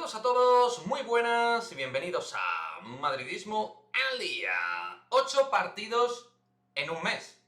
Saludos a todos, muy buenas y bienvenidos a Madridismo al Día. 8 partidos en un mes,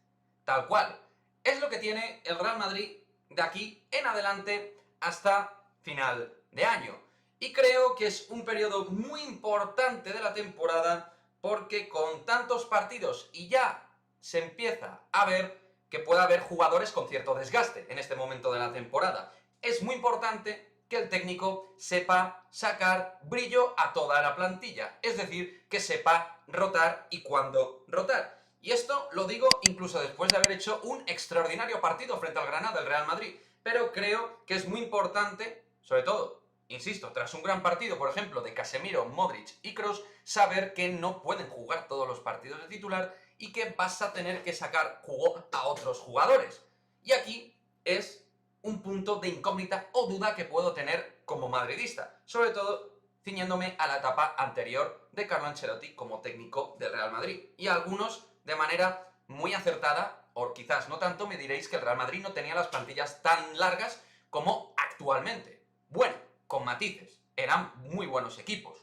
tal cual. Es lo que tiene el Real Madrid de aquí en adelante hasta final de año. Y creo que es un periodo muy importante de la temporada porque con tantos partidos y ya se empieza a ver que puede haber jugadores con cierto desgaste en este momento de la temporada. Es muy importante que el técnico sepa sacar brillo a toda la plantilla, es decir, que sepa rotar y cuándo rotar. Y esto lo digo incluso después de haber hecho un extraordinario partido frente al Granada del Real Madrid, pero creo que es muy importante, sobre todo, insisto, tras un gran partido, por ejemplo, de Casemiro, Modric y Kroos, saber que no pueden jugar todos los partidos de titular y que vas a tener que sacar jugo a otros jugadores. Y aquí es un punto de incógnita o duda que puedo tener como madridista, sobre todo ciñéndome a la etapa anterior de Carlo Ancelotti como técnico del Real Madrid. Y algunos, de manera muy acertada, o quizás no tanto, me diréis que el Real Madrid no tenía las plantillas tan largas como actualmente. Bueno, con matices, eran muy buenos equipos.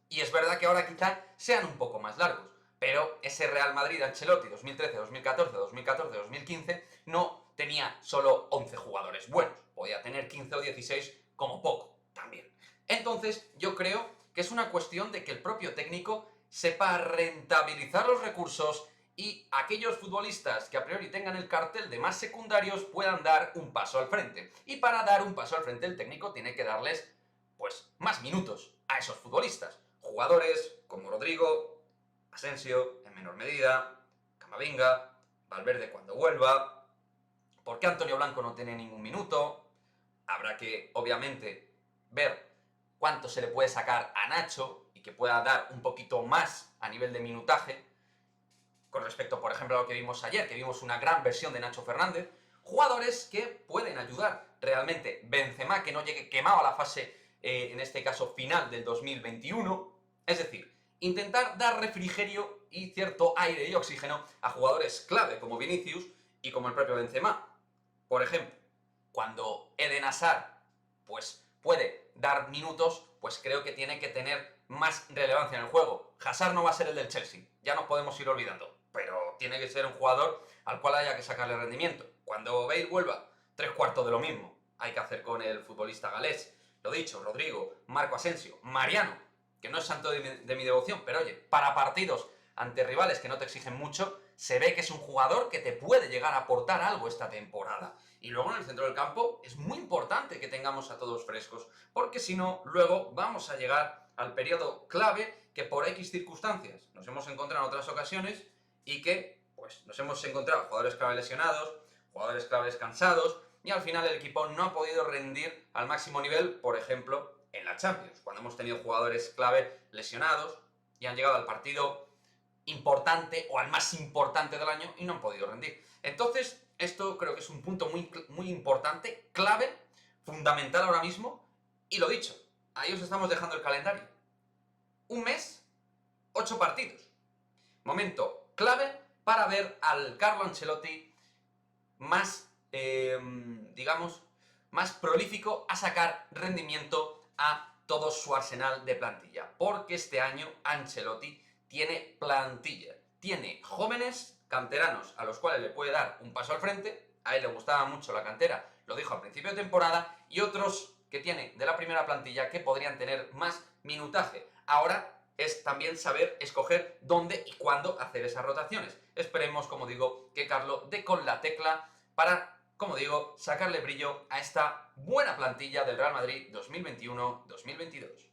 Y es verdad que ahora quizá sean un poco más largos, pero ese Real Madrid Ancelotti 2013, 2014, 2014, 2015 no tenía solo 11 jugadores buenos, podía tener 15 o 16 como poco también. Entonces yo creo que es una cuestión de que el propio técnico sepa rentabilizar los recursos y aquellos futbolistas que a priori tengan el cartel de más secundarios puedan dar un paso al frente. Y para dar un paso al frente el técnico tiene que darles pues más minutos a esos futbolistas. Jugadores como Rodrigo, Asensio en menor medida, Camavinga, Valverde cuando vuelva. ¿Por qué Antonio Blanco no tiene ningún minuto? Habrá que, obviamente, ver cuánto se le puede sacar a Nacho y que pueda dar un poquito más a nivel de minutaje con respecto, por ejemplo, a lo que vimos ayer, que vimos una gran versión de Nacho Fernández. Jugadores que pueden ayudar realmente. Benzema, que no llegue quemado a la fase, en este caso, final del 2021. Es decir, intentar dar refrigerio y cierto aire y oxígeno a jugadores clave como Vinicius y como el propio Benzema. Por ejemplo, cuando Eden Hazard pues, puede dar minutos, pues creo que tiene que tener más relevancia en el juego. Hazard no va a ser el del Chelsea, ya nos podemos ir olvidando, pero tiene que ser un jugador al cual haya que sacarle rendimiento. Cuando Bale vuelva, 3/4 de lo mismo hay que hacer con el futbolista galés. Lo dicho, Rodrigo, Marco Asensio, Mariano, que no es santo de mi devoción, pero oye, para partidos ante rivales que no te exigen mucho, se ve que es un jugador que te puede llegar a aportar algo esta temporada. Y luego en el centro del campo es muy importante que tengamos a todos frescos, porque si no, luego vamos a llegar al periodo clave que por X circunstancias nos hemos encontrado en otras ocasiones y que pues nos hemos encontrado jugadores clave lesionados, jugadores claves cansados, y al final el equipo no ha podido rendir al máximo nivel, por ejemplo, en la Champions, cuando hemos tenido jugadores clave lesionados y han llegado al partido importante o al más importante del año y no han podido rendir. Entonces, esto creo que es un punto muy importante, clave, fundamental ahora mismo, y lo dicho, ahí os estamos dejando el calendario. Un mes, 8 partidos. Momento clave para ver al Carlo Ancelotti más, digamos, más prolífico a sacar rendimiento a todo su arsenal de plantilla. Porque este año Ancelotti tiene plantilla, tiene jóvenes canteranos a los cuales le puede dar un paso al frente, a él le gustaba mucho la cantera, lo dijo al principio de temporada, y otros que tiene de la primera plantilla que podrían tener más minutaje. Ahora es también saber escoger dónde y cuándo hacer esas rotaciones. Esperemos, como digo, que Carlo dé con la tecla para, como digo, sacarle brillo a esta buena plantilla del Real Madrid 2021-2022.